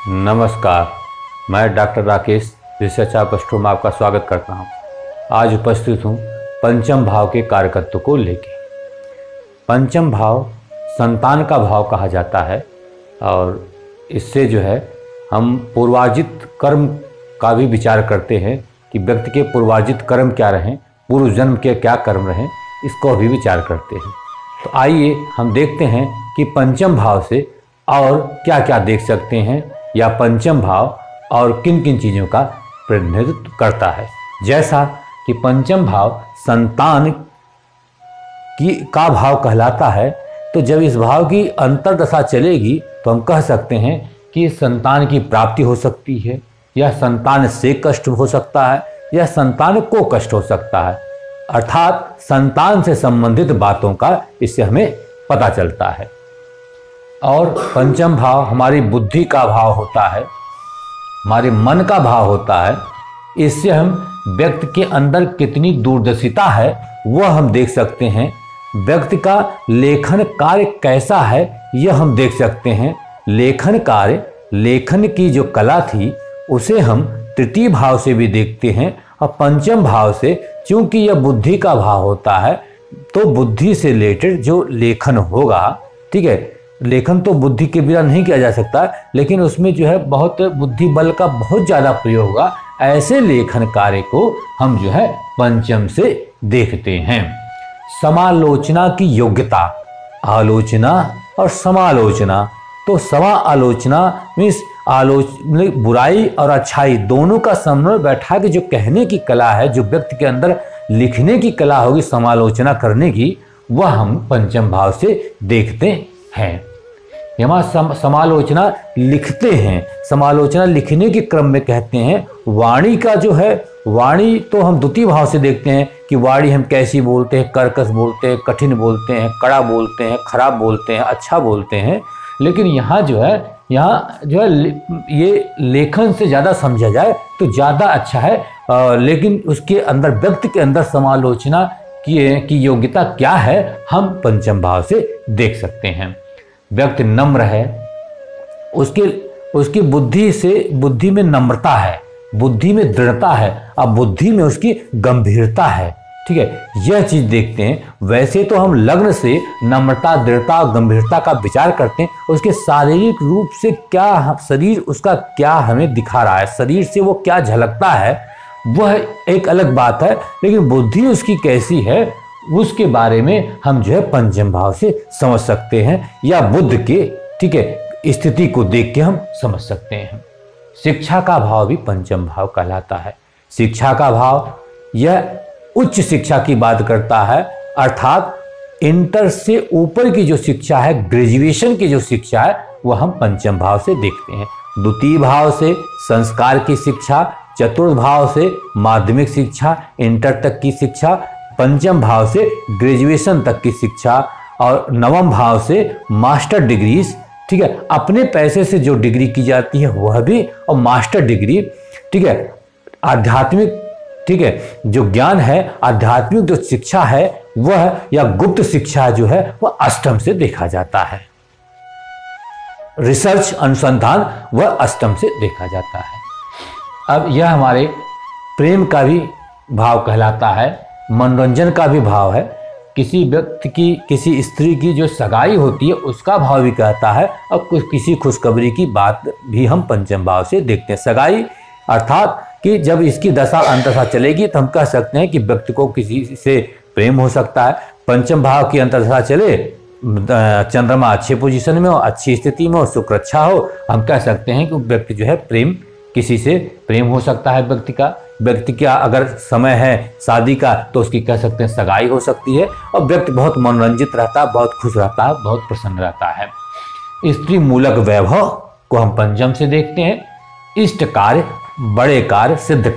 नमस्कार, मैं doctor Rakesh research of astro में आपका स्वागत करता हूं। आज उपस्थित हूं पंचम भाव के कारकत्व को लेकर। पंचम भाव संतान का भाव कहा जाता है और इससे जो है हम पूर्वार्जित कर्म का भी विचार करते हैं कि व्यक्ति के पूर्वार्जित कर्म क्या रहें, पूर्व जन्म के क्या कर्म रहें, इसको भी विचार करते हैं। तो आइए हम देखते हैं कि पंचम भाव से और क्या क्या देख सकते हैं या पंचम भाव और किन किन चीज़ों का प्रतिनिधित्व करता है। जैसा कि पंचम भाव संतान का भाव कहलाता है, तो जब इस भाव की अंतर्दशा चलेगी तो हम कह सकते हैं कि संतान की प्राप्ति हो सकती है, या संतान से कष्ट हो सकता है, या संतान को कष्ट हो सकता है। अर्थात संतान से संबंधित बातों का इससे हमें पता चलता है। और पंचम भाव हमारी बुद्धि का भाव होता है, हमारे मन का भाव होता है। इससे हम व्यक्ति के अंदर कितनी दूरदर्शिता है वह हम देख सकते हैं। व्यक्ति का लेखन कार्य कैसा है यह हम देख सकते हैं। लेखन कार्य, लेखन की जो कला थी उसे हम तृतीय भाव से भी देखते हैं। और पंचम भाव से, चूंकि यह बुद्धि का भाव होता है, तो बुद्धि से रिलेटेड जो लेखन होगा, ठीक है, लेखन तो बुद्धि के बिना नहीं किया जा सकता, लेकिन उसमें जो है बहुत बुद्धि बल का बहुत ज़्यादा प्रयोग होगा। ऐसे लेखन कार्य को हम जो है पंचम से देखते हैं। समालोचना की योग्यता, आलोचना और समालोचना। तो समा आलोचना मीन्स बुराई और अच्छाई दोनों का समन्वय बैठा के जो कहने की कला है, जो व्यक्ति के अंदर लिखने की कला होगी समालोचना करने की, वह हम पंचम भाव से देखते हैं। यहाँ समालोचना लिखते हैं, समालोचना लिखने के क्रम में कहते हैं। वाणी का जो है, वाणी तो हम द्वितीय भाव से देखते हैं कि वाणी हम कैसी बोलते हैं, कर्कश बोलते हैं, कठिन बोलते हैं, कड़ा बोलते हैं, खराब बोलते हैं, अच्छा बोलते हैं। लेकिन यहाँ जो है ये लेखन से ज़्यादा समझा जाए तो ज़्यादा अच्छा है। लेकिन उसके अंदर, व्यक्ति के अंदर समालोचना की योग्यता क्या है, हम पंचम भाव से देख सकते हैं। व्यक्ति नम्र है, उसकी बुद्धि में नम्रता है, बुद्धि में दृढ़ता है, अब बुद्धि में उसकी गंभीरता है, ठीक है, यह चीज देखते हैं। वैसे तो हम लग्न से नम्रता, दृढ़ता और गंभीरता का विचार करते हैं, उसके शारीरिक रूप से क्या, शरीर उसका क्या हमें दिखा रहा है, शरीर से वो क्या झलकता है, वह एक अलग बात है। लेकिन बुद्धि उसकी कैसी है उसके बारे में हम जो है पंचम भाव से समझ सकते हैं, या बुद्ध के, ठीक है, स्थिति को देख के हम समझ सकते हैं। शिक्षा का भाव भी पंचम भाव कहलाता है। शिक्षा का भाव यह उच्च शिक्षा की बात करता है, अर्थात इंटर से ऊपर की जो शिक्षा है, ग्रेजुएशन की जो शिक्षा है, वह हम पंचम भाव से देखते हैं। द्वितीय भाव से संस्कार की शिक्षा, चतुर्थ भाव से माध्यमिक शिक्षा, इंटर तक की शिक्षा, पंचम भाव से ग्रेजुएशन तक की शिक्षा, और नवम भाव से मास्टर डिग्रीज, ठीक है, अपने पैसे से जो डिग्री की जाती है वह भी, और मास्टर डिग्री, ठीक है, आध्यात्मिक, ठीक है, जो ज्ञान है, आध्यात्मिक जो शिक्षा है वह, या गुप्त शिक्षा जो है वह अष्टम से देखा जाता है। रिसर्च, अनुसंधान, वह अष्टम से देखा जाता है। अब यह हमारे प्रेम का भी भाव कहलाता है, मनोरंजन का भी भाव है। किसी व्यक्ति की, किसी स्त्री की जो सगाई होती है उसका भाव भी कहता है, और किसी खुशखबरी की बात भी हम पंचम भाव से देखते हैं। सगाई अर्थात कि जब इसकी दशा अंतदशा चलेगी तो हम कह सकते हैं कि व्यक्ति को किसी से प्रेम हो सकता है। पंचम भाव की अंतदशा चले, चंद्रमा अच्छे पोजीशन में हो, अच्छी स्थिति में हो, शुक्र अच्छा हो, हम कह सकते हैं कि व्यक्ति जो है प्रेम, किसी से प्रेम हो सकता है व्यक्ति का अगर समय है शादी का तो उसकी कह सकते हैं सगाई हो सकती है। और व्यक्ति बहुत मनोरंजित रहता है, बहुत खुश रहता है, बहुत प्रसन्न रहता है। स्त्री मूलक वैभव को हम पंचम से देखते हैं। इष्ट कार्य, बड़े कार्य, सिद्ध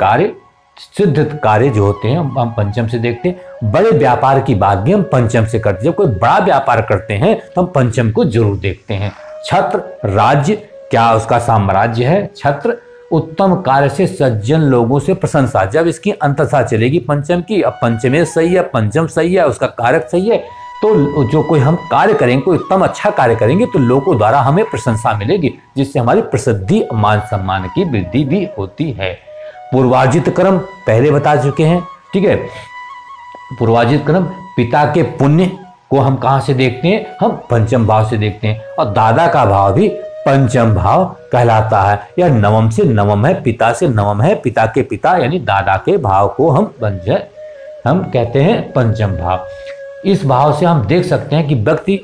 कार्य जो होते हैं हम पंचम से देखते हैं। बड़े व्यापार की बात भी हम पंचम से करते हैं। जब कोई बड़ा व्यापार करते हैं तो हम पंचम को जरूर देखते हैं। छत्र, राज्य, क्या उसका साम्राज्य है, छत्र, उत्तम कार्य से सज्जन लोगों से प्रशंसा। जब इसकी अंतदशा चलेगी पंचम की, अब पंचमेश सही है, पंचम सही है, उसका कारक सही है, तो जो कोई हम कार्य करेंगे, कोई उत्तम अच्छा कार्य करेंगे तो लोगों द्वारा हमें प्रशंसा मिलेगी, जिससे हमारी प्रसिद्धि मान सम्मान की वृद्धि भी होती है। पूर्वार्जित कर्म पहले बता चुके हैं, ठीक है। पूर्वार्जित कर्म, पिता के पुण्य को हम कहाँ से देखते हैं, हम पंचम भाव से देखते हैं, और दादा का भाव भी पंचम भाव कहलाता है। यह नवम से नवम है, पिता से नवम है, पिता के पिता यानी दादा के भाव को हम कहते हैं पंचम भाव। इस भाव से हम देख सकते हैं कि व्यक्ति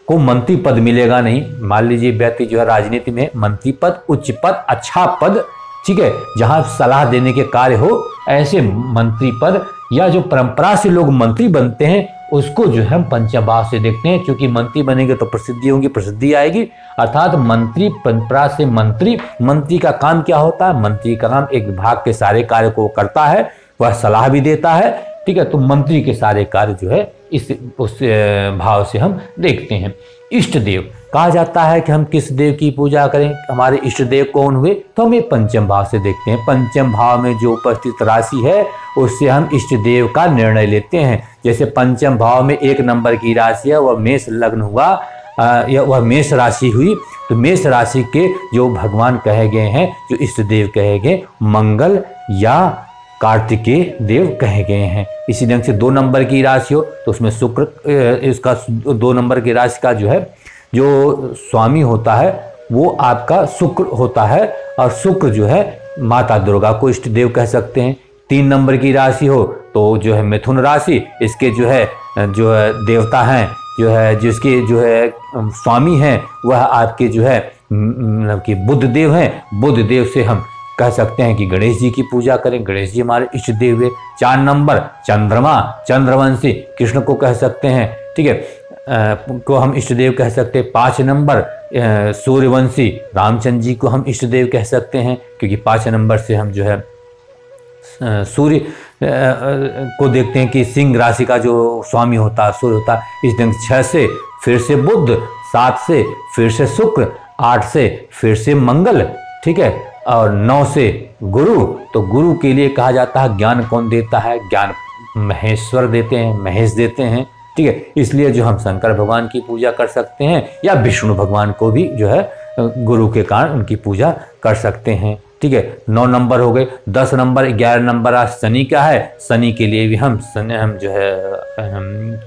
को मंत्री पद मिलेगा नहीं। मान लीजिए व्यक्ति जो है राजनीति में मंत्री पद, उच्च पद, अच्छा पद, ठीक है, जहां सलाह देने के कार्य हो, ऐसे मंत्री पद या जो परंपरा से लोग मंत्री बनते हैं उसको जो है हम पंचम भाव से देखते हैं। क्योंकि मंत्री बनेंगे तो प्रसिद्धि होगी, प्रसिद्धि आएगी, अर्थात मंत्री परंपरा से मंत्री का काम क्या होता है, मंत्री का काम एक विभाग के सारे कार्य को करता है, वह सलाह भी देता है, ठीक है। तो मंत्री के सारे कार्य जो है उस भाव से हम देखते हैं। इष्ट देव कहा जाता है कि हम किस देव की पूजा करें, हमारे इष्ट देव कौन हुए, तो हम ये पंचम भाव से देखते हैं। पंचम भाव में जो उपस्थित राशि है उससे हम इष्ट देव का निर्णय लेते हैं। जैसे पंचम भाव में 1 नंबर की राशि है, वह मेष लग्न हुआ या वह मेष राशि हुई, तो मेष राशि के जो भगवान कहे गए हैं, जो इष्ट देव कहे गए, मंगल या कार्तिकेय देव कहे गए हैं। इसी ढंग से 2 नंबर की राशि हो तो उसमें शुक्र, इसका 2 नंबर की राशि का जो है जो स्वामी होता है वो आपका शुक्र होता है, और शुक्र जो है माता दुर्गा को इष्ट देव कह सकते हैं। 3 नंबर की राशि हो तो जो है मिथुन राशि, इसके जो है देवता हैं, जो है जिसके जो है स्वामी हैं वह आपके जो है मतलब कि बुध देव हैं। बुध देव से हम कह सकते हैं कि गणेश जी की पूजा करें, गणेश जी हमारे इष्ट देव हुए। 4 नंबर चंद्रमा, चंद्रवंशी कृष्ण को कह सकते हैं, ठीक है, को हम इष्ट देव कह सकते हैं। 5 नंबर सूर्यवंशी रामचंद्र जी को हम इष्ट देव कह सकते हैं, क्योंकि 5 नंबर से हम जो है सूर्य को देखते हैं कि सिंह राशि का जो स्वामी होता है सूर्य होता है। इस ढंग 6 से फिर से बुध, 7 से फिर से शुक्र, 8 से फिर से मंगल, ठीक है, और 9 से गुरु। तो गुरु के लिए कहा जाता है ज्ञान कौन देता है, ज्ञान महेश्वर देते हैं, महेश देते हैं, ठीक है। इसलिए जो हम शंकर भगवान की पूजा कर सकते हैं या विष्णु भगवान को भी जो है गुरु के कारण उनकी पूजा कर सकते हैं, ठीक है। 9 नंबर हो गए। 10 नंबर 11 नंबर आज शनि का है, शनि के लिए भी हम जो है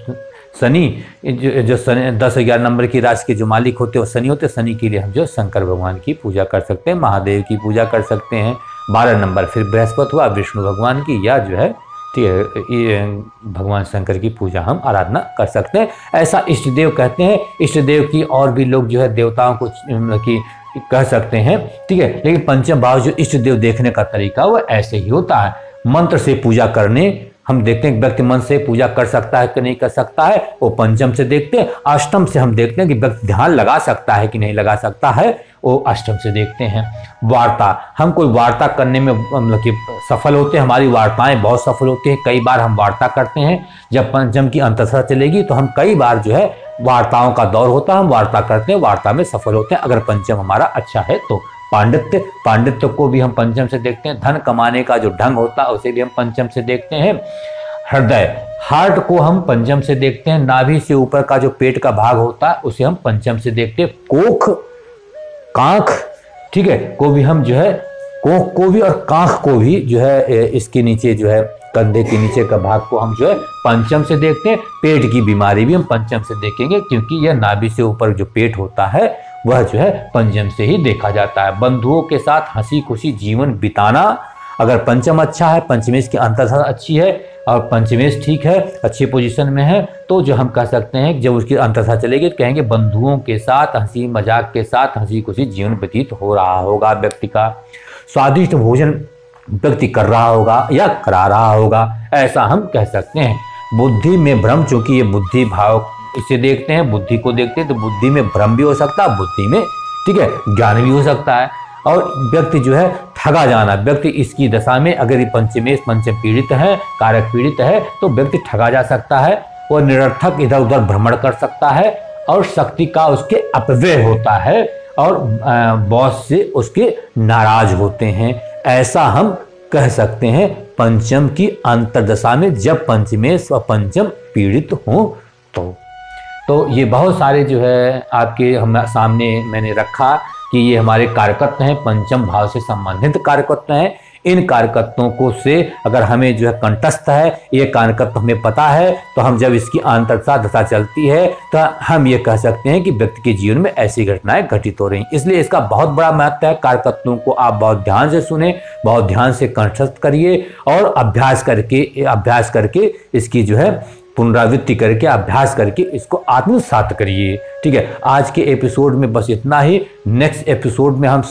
शनि जो शनि 10-11 नंबर की राशि के जो मालिक होते हैं वो शनि होते हैं। शनि के लिए हम जो शंकर भगवान की पूजा कर सकते हैं, महादेव की पूजा कर सकते हैं। 12 नंबर फिर बृहस्पति हुआ, विष्णु भगवान की, या जो है ठीक है ये भगवान शंकर की पूजा हम आराधना कर सकते हैं। ऐसा इष्ट देव कहते हैं। इष्ट देव की और भी लोग जो है देवताओं को की कह सकते हैं, ठीक है। लेकिन पंचम भाव जो इष्ट देव देखने का तरीका वो ऐसे ही होता है। मंत्र से पूजा करने हम देखते हैं कि व्यक्ति मन से पूजा कर सकता है कि नहीं कर सकता है, वो पंचम से देखते हैं। अष्टम से हम देखते हैं कि व्यक्ति ध्यान लगा सकता है कि नहीं लगा सकता है, वो अष्टम से देखते हैं। वार्ता, हम कोई वार्ता करने में मतलब कि सफल होते हैं, हमारी वार्ताएं बहुत सफल होती हैं। कई बार हम वार्ता करते हैं, जब पंचम की अंतर्दशा चलेगी तो हम कई बार जो है वार्ताओं का दौर होता है, हम वार्ता करते हैं, वार्ता में सफल होते हैं अगर पंचम हमारा अच्छा है तो। पांडित्य को भी हम पंचम से देखते हैं। धन कमाने का जो ढंग होता है उसे भी हम पंचम से देखते हैं। हृदय, हार्ट को हम पंचम से देखते हैं। नाभि से ऊपर का जो पेट का भाग होता है उसे हम पंचम से देखते हैं। कोख, कांख, ठीक है, को भी हम जो है कोख को भी और कांख को भी जो है इसके नीचे जो है कंधे के नीचे का भाग को हम जो है पंचम से देखते हैं। पेट की बीमारी भी हम पंचम से देखेंगे, क्योंकि यह नाभि से ऊपर जो पेट होता है वह जो है पंचम से ही देखा जाता है। बंधुओं के साथ हंसी खुशी जीवन बिताना, अगर पंचम अच्छा है, पंचमेश की अंतर्दशा अच्छी है और पंचमेश ठीक है, अच्छी पोजीशन में है, तो जो हम कह सकते हैं जब उसकी अंतर्दशा चलेगी तो कहेंगे बंधुओं के साथ हंसी मजाक के साथ हंसी खुशी जीवन व्यतीत हो रहा होगा व्यक्ति का। स्वादिष्ट भोजन व्यक्ति कर रहा होगा या करा रहा होगा, ऐसा हम कह सकते हैं। बुद्धि में भ्रम, चूंकि ये बुद्धि भाव इसे देखते हैं, बुद्धि को देखते हैं, तो बुद्धि में भ्रम भी हो सकता है, बुद्धि में ठीक है ज्ञान भी हो सकता है। और व्यक्ति जो है ठगा जाना, व्यक्ति इसकी दशा में अगर ये पंचमेश पंचम पीड़ित है, कारक पीड़ित है, तो व्यक्ति ठगा जा सकता है, वो निरर्थक इधर उधर भ्रमण कर सकता है और शक्ति का उसके अपव्यय होता है और बॉस से उसके नाराज होते हैं। ऐसा हम कह सकते हैं पंचम की अंतर्दशा में, जब पंचमेश व पंचम पीड़ित हों तो ये बहुत सारे जो है आपके हम सामने मैंने रखा कि ये हमारे कारकत्व हैं, पंचम भाव से संबंधित कारकत्व हैं। इन कारकत्वों को से अगर हमें जो है कंठस्थ है, ये कारकत्व हमें पता है, तो हम जब इसकी आंतरता दशा चलती है तो हम ये कह सकते हैं कि व्यक्ति के जीवन में ऐसी घटनाएं घटित हो रही। इसलिए इसका बहुत बड़ा महत्व है। कारकत्वों को आप बहुत ध्यान से सुने, बहुत ध्यान से कंठस्थ करिए और अभ्यास करके इसकी जो है पुनरावृत्ति करके, अभ्यास करके इसको आत्मसात करिए। ठीक है, आज के एपिसोड में बस इतना ही। नेक्स्ट एपिसोड में हम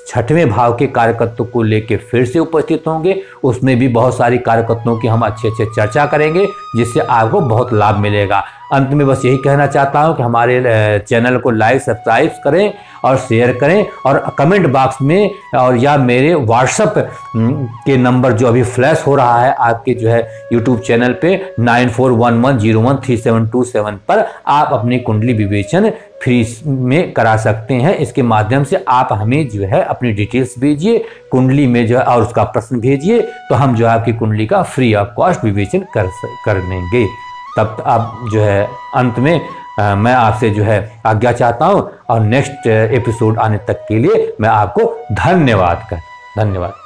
6वें भाव के कारकत्व को लेकर फिर से उपस्थित होंगे। उसमें भी बहुत सारी कारकत्वों की हम अच्छे चर्चा करेंगे, जिससे आपको बहुत लाभ मिलेगा। अंत में बस यही कहना चाहता हूं कि हमारे चैनल को लाइक, सब्सक्राइब करें और शेयर करें, और कमेंट बॉक्स में और या मेरे व्हाट्सएप के नंबर जो अभी फ्लैश हो रहा है आपके जो है यूट्यूब चैनल पे 9411013727 पर आप अपनी कुंडली विवेचन फ्री में करा सकते हैं। इसके माध्यम से आप हमें जो है अपनी डिटेल्स भेजिए कुंडली में जो है और उसका प्रश्न भेजिए, तो हम जो है आपकी कुंडली का फ्री ऑफ कॉस्ट विवेचन कर देंगे। तब आप जो है अंत में मैं आपसे जो है आज्ञा चाहता हूं, और नेक्स्ट एपिसोड आने तक के लिए मैं आपको धन्यवाद।